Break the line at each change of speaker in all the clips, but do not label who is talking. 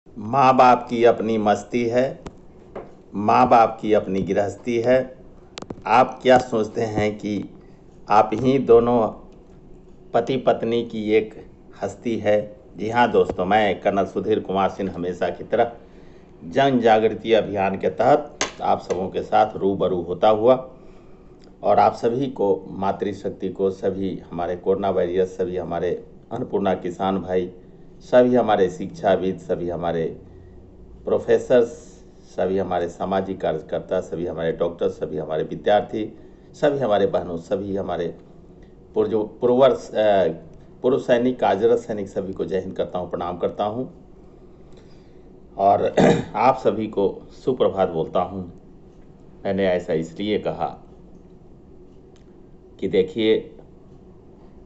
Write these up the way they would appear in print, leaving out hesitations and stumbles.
माँ बाप की अपनी मस्ती है, माँ बाप की अपनी गृहस्थी है। आप क्या सोचते हैं कि आप ही दोनों पति पत्नी की एक हस्ती है? जी हाँ दोस्तों, मैं कर्नल सुधीर कुमार सिंह हमेशा की तरह जन जागृति अभियान के तहत आप सबों के साथ रूबरू होता हुआ और आप सभी को, मातृशक्ति को, सभी हमारे कोरोना वॉरियर्स, सभी हमारे अन्नपूर्णा किसान भाई, सभी हमारे शिक्षाविद, सभी हमारे प्रोफेसर्स, सभी हमारे सामाजिक कार्यकर्ता, सभी हमारे डॉक्टर, सभी हमारे विद्यार्थी, सभी हमारे बहनों, सभी हमारे पूर्व सैनिक, कार्यरत सैनिक, सभी को जय हिंद करता हूँ, प्रणाम करता हूँ और आप सभी को सुप्रभात बोलता हूँ। मैंने ऐसा इसलिए कहा कि देखिए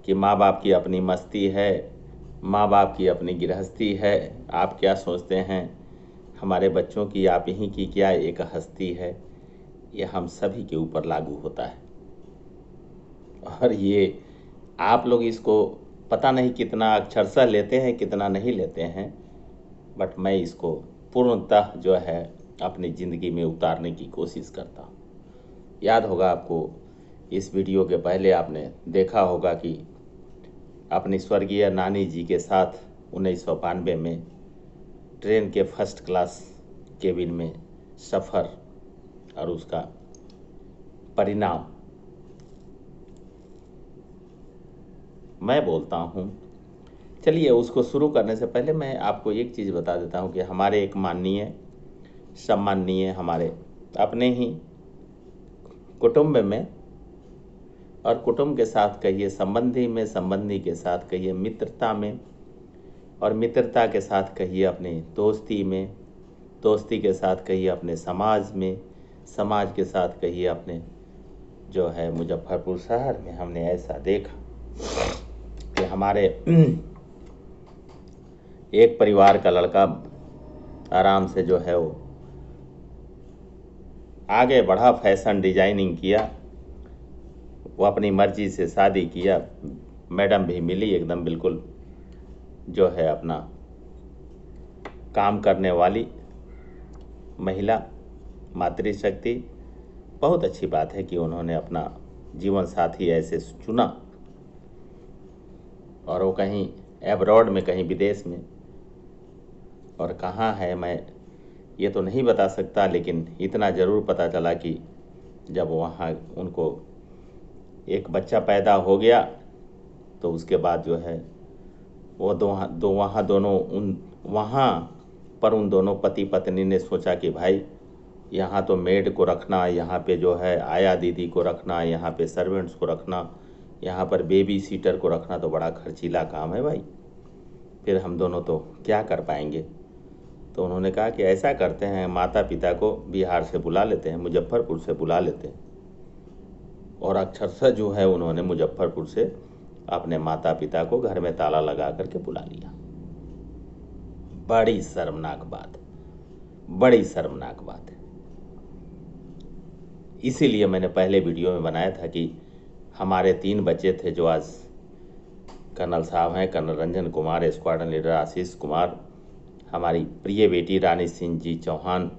कि माँ बाप की अपनी मस्ती है, माँ बाप की अपनी गृहस्थी है। आप क्या सोचते हैं? हमारे बच्चों की, आप ही की क्या एक हस्ती है? ये हम सभी के ऊपर लागू होता है और ये आप लोग इसको पता नहीं कितना अक्षरशः लेते हैं, कितना नहीं लेते हैं, बट मैं इसको पूर्णतः जो है अपनी ज़िंदगी में उतारने की कोशिश करता हूँ। याद होगा आपको, इस वीडियो के पहले आपने देखा होगा कि अपनी स्वर्गीय नानी जी के साथ 1992 में ट्रेन के फर्स्ट क्लास केबिन में सफ़र और उसका परिणाम मैं बोलता हूँ। चलिए, उसको शुरू करने से पहले मैं आपको एक चीज़ बता देता हूँ कि हमारे एक माननीय, सम्माननीय, हमारे अपने ही कुटुंब में, और कुटुंब के साथ कहिए संबंधी में, संबंधी के साथ कहिए मित्रता में, और मित्रता के साथ कहिए अपने दोस्ती में, दोस्ती के साथ कहिए अपने समाज में, समाज के साथ कहिए अपने जो है मुजफ्फरपुर शहर में। हमने ऐसा देखा कि हमारे एक परिवार का लड़का आराम से जो है वो आगे बढ़ा, फैशन डिजाइनिंग किया, वो अपनी मर्जी से शादी किया, मैडम भी मिली एकदम बिल्कुल जो है अपना काम करने वाली महिला, मातृशक्ति। बहुत अच्छी बात है कि उन्होंने अपना जीवन साथी ऐसे चुना, और वो कहीं एब्रॉड में, कहीं विदेश में, और कहाँ है मैं ये तो नहीं बता सकता, लेकिन इतना ज़रूर पता चला कि जब वहाँ उनको एक बच्चा पैदा हो गया तो उसके बाद जो है वो वहाँ पर उन दोनों पति पत्नी ने सोचा कि भाई यहाँ तो मेड को रखना, यहाँ पे जो है आया दीदी को रखना, यहाँ पे सर्वेंट्स को रखना, यहाँ पर बेबी सीटर को रखना तो बड़ा खर्चीला काम है भाई, फिर हम दोनों तो क्या कर पाएंगे। तो उन्होंने कहा कि ऐसा करते हैं, माता पिता को बिहार से बुला लेते हैं, मुजफ्फरपुर से बुला लेते हैं। और अक्षरशः जो है उन्होंने मुजफ्फरपुर से अपने माता पिता को घर में ताला लगा करके बुला लिया। बड़ी शर्मनाक बात, बड़ी शर्मनाक बात है। इसीलिए मैंने पहले वीडियो में बनाया था कि हमारे 3 बच्चे थे जो आज कर्नल साहब हैं, colonel Ranjan Kumar, squadron leader Ashish Kumar, हमारी प्रिय बेटी रानी सिंह जी चौहान,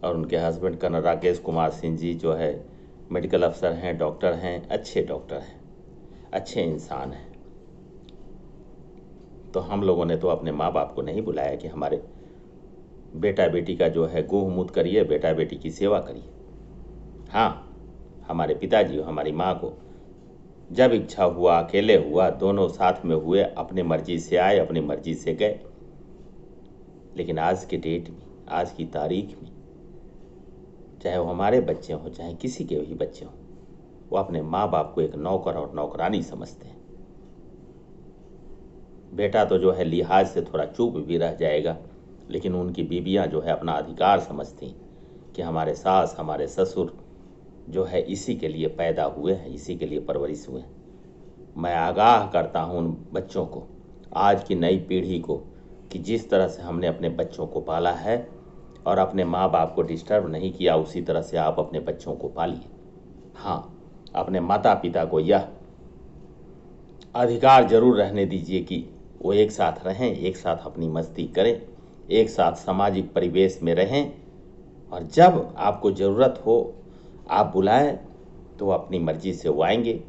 और उनके हस्बैंड कर्नल राकेश कुमार सिंह जी जो है मेडिकल अफसर हैं, डॉक्टर हैं, अच्छे डॉक्टर हैं, अच्छे इंसान हैं। तो हम लोगों ने तो अपने माँ बाप को नहीं बुलाया कि हमारे बेटा बेटी का जो है गोह मूत करिए, बेटा बेटी की सेवा करिए। हाँ, हमारे पिताजी और हमारी माँ को जब इच्छा हुआ, अकेले हुआ, दोनों साथ में हुए, अपनी मर्जी से आए, अपनी मर्जी से गए। लेकिन आज के डेट में, आज की तारीख में, चाहे वो हमारे बच्चे हों, चाहे किसी के भी बच्चे हों, वो अपने माँ बाप को एक नौकर और नौकरानी समझते हैं। बेटा तो जो है लिहाज से थोड़ा चूक भी रह जाएगा, लेकिन उनकी बीबियाँ जो है अपना अधिकार समझती कि हमारे सास, हमारे ससुर जो है इसी के लिए पैदा हुए हैं, इसी के लिए परवरिश हुए हैं। मैं आगाह करता हूँ उन बच्चों को, आज की नई पीढ़ी को, कि जिस तरह से हमने अपने बच्चों को पाला है और अपने माँ बाप को डिस्टर्ब नहीं किया, उसी तरह से आप अपने बच्चों को पालिए। हाँ, अपने माता पिता को यह अधिकार जरूर रहने दीजिए कि वो एक साथ रहें, एक साथ अपनी मस्ती करें, एक साथ सामाजिक परिवेश में रहें, और जब आपको ज़रूरत हो आप बुलाएं तो अपनी मर्जी से वो आएंगे,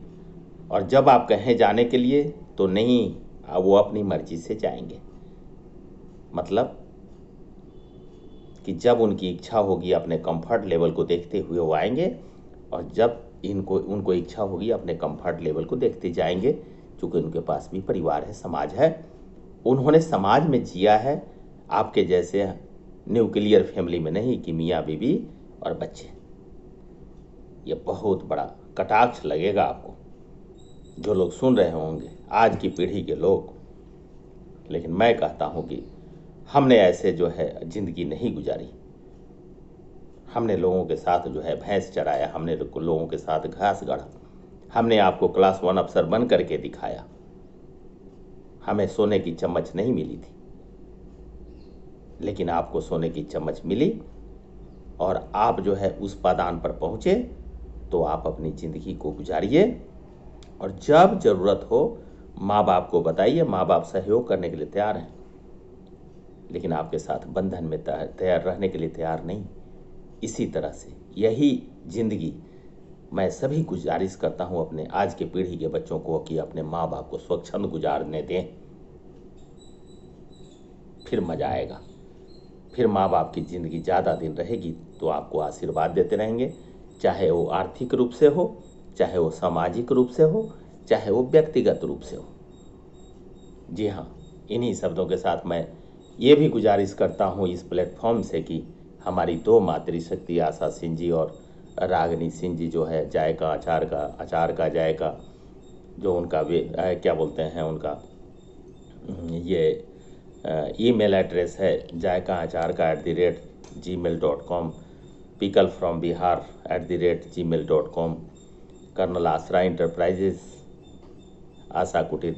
और जब आप कहें जाने के लिए तो नहीं, वो अपनी मर्जी से जाएंगे। मतलब कि जब उनकी इच्छा होगी अपने कंफर्ट लेवल को देखते हुए वो आएंगे, और जब उनको इच्छा होगी अपने कंफर्ट लेवल को देखते जाएंगे, क्योंकि उनके पास भी परिवार है, समाज है, उन्होंने समाज में जिया है, आपके जैसे न्यूक्लियर फैमिली में नहीं कि मियाँ बीवी और बच्चे। ये बहुत बड़ा कटाक्ष लगेगा आपको, जो लोग सुन रहे होंगे आज की पीढ़ी के लोग, लेकिन मैं कहता हूँ कि हमने ऐसे जो है ज़िंदगी नहीं गुजारी। हमने लोगों के साथ जो है भैंस चराया, हमने लोगों के साथ घास गाड़ा, हमने आपको क्लास 1 अफसर बन करके दिखाया। हमें सोने की चम्मच नहीं मिली थी, लेकिन आपको सोने की चम्मच मिली, और आप जो है उस पादान पर पहुँचे, तो आप अपनी ज़िंदगी को गुजारिए, और जब ज़रूरत हो माँ बाप को बताइए। माँ बाप सहयोग करने के लिए तैयार हैं, लेकिन आपके साथ बंधन में तैयार रहने के लिए तैयार नहीं। इसी तरह से यही ज़िंदगी मैं सभी गुजारिश करता हूँ अपने आज के पीढ़ी के बच्चों को कि अपने माँ बाप को स्वच्छंद गुजारने दें, फिर मज़ा आएगा। फिर माँ बाप की ज़िंदगी ज़्यादा दिन रहेगी तो आपको आशीर्वाद देते रहेंगे, चाहे वो आर्थिक रूप से हो, चाहे वो सामाजिक रूप से हो, चाहे वो व्यक्तिगत रूप से हो। जी हाँ, इन्हीं शब्दों के साथ मैं ये भी गुजारिश करता हूँ इस प्लेटफॉर्म से कि हमारी 2 मातृशक्ति आशा सिंह जी और रागिनी सिंह जी जो है जायका अचार का जायका, जो उनका क्या बोलते हैं उनका ये ईमेल एड्रेस है jaikaan.achar@gmail.com, pickle from Bihar @gmail.com, colonel Aasra enterprises, Asha Kutir,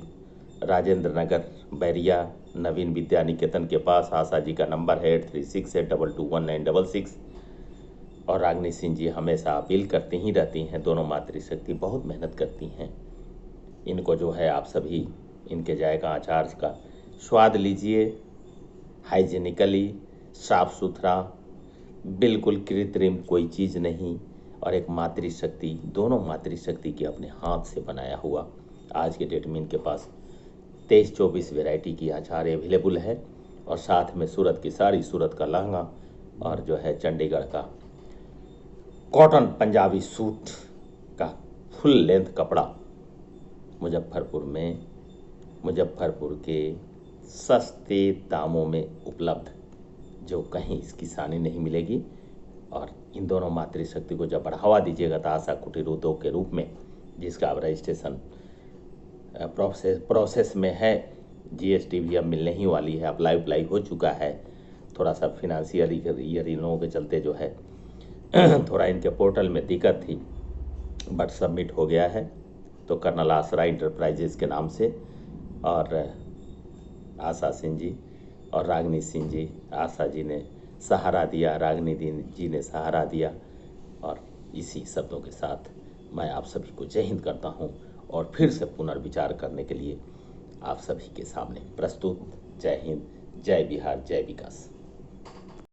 Rajendra नगर, बैरिया, नवीन विद्या निकेतन के पास। आशा जी का नंबर है 8368221966। और रागिनी सिंह जी हमेशा अपील करती ही रहती हैं, दोनों मातृशक्ति बहुत मेहनत करती हैं। इनको जो है आप सभी इनके जायका अचार का स्वाद लीजिए, हाइजीनिकली, साफ सुथरा, बिल्कुल कृत्रिम कोई चीज़ नहीं, और एक मातृशक्ति, दोनों मातृशक्ति के अपने हाथ से बनाया हुआ। आज के डेट में इनके पास 23-24 वैरायटी की अचार अवेलेबल है, और साथ में सूरत की साड़ी, सूरत का लहंगा, और जो है चंडीगढ़ का कॉटन पंजाबी सूट का फुल लेंथ कपड़ा मुजफ्फरपुर के सस्ते दामों में उपलब्ध, जो कहीं इसकी सानी नहीं मिलेगी। और इन दोनों मातृशक्ति को जब बढ़ावा दीजिएगा तो आशा कुटीर उद्योग के रूप में, जिसका अब रजिस्ट्रेशन प्रोसेस में है, जीएसटी भी अब मिलने ही वाली है, अप्लाई हो चुका है। थोड़ा सा फिनेंशियल ईयर इन लोगों के चलते जो है थोड़ा इनके पोर्टल में दिक्कत थी, बट सबमिट हो गया है। तो कर्नल आसरा इंटरप्राइजेज के नाम से, और आशा सिंह जी और रागिनी सिंह जी, आशा जी ने सहारा दिया, रागिनी जी ने सहारा दिया, और इसी शब्दों के साथ मैं आप सभी को जय हिंद करता हूं, और फिर से पुनर्विचार करने के लिए आप सभी के सामने प्रस्तुत। जय हिंद, जय बिहार, जय विकास।